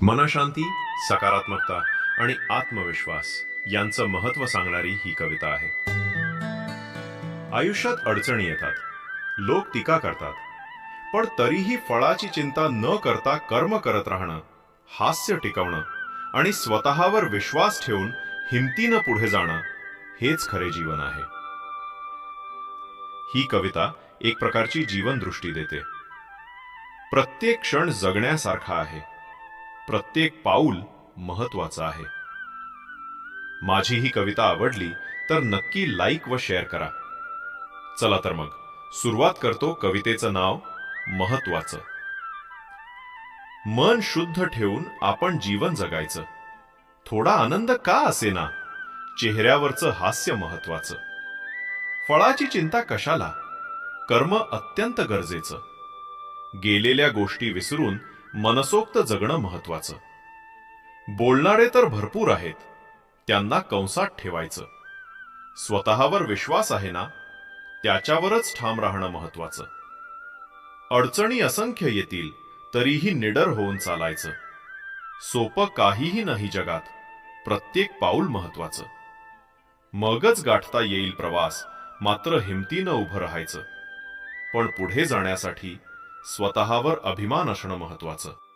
मनशांती, सकारात्मकता आणि आत्मविश्वास यांचं महत्त्व सांगणारी ही कविता आहे। आयुष्यात अडचणी येतात, लोक टीका करतात, पण तरीही फळाची चिंता न करता कर्म करत राहणं, हास्य टिकवणं आणि स्वतःवर विश्वास ठेवून हिमतीनं पुढे जाणं हेच खरे जीवन आहे। ही कविता एक प्रकारची जीवनदृष्टी देते। प्रत्येक क्षण जगण्यासारखा आहे, प्रत्येक पाऊल महत्वाचं आहे। माझी ही कविता आवडली तर नक्की लाईक व शेअर करा। चला तर मग सुरुवात करतो कवितेचं नाव महत्वाचं। मन शुद्ध ठेवून आपण जीवन जगायचं, थोडा आनंद का असेना, चेहऱ्यावरचं हास्य महत्वाचं। फळाची चिंता कशाला, कर्म अत्यंत गरजेचं। गेलेल्या गोष्टी विसरून मनसोक्त जगणं महत्वाचं। बोलणारे तर भरपूर आहेत, त्यांना कंसात ठेवायचं। स्वतःवर विश्वास आहे ना, त्याच्यावरच ठाम राहणं महत्वाचं। अडचणी असंख्य येतील तरीही निडर होऊन चालायचं। सोपं काहीही नाही जगात, प्रत्येक पाऊल महत्वाचं। मगच गाठता येईल प्रवास, मात्र हिमतीनं उभं राहायचं। पण पुढे जाण्यासाठी स्वतःवर अभिमान असणं महत्वाचं।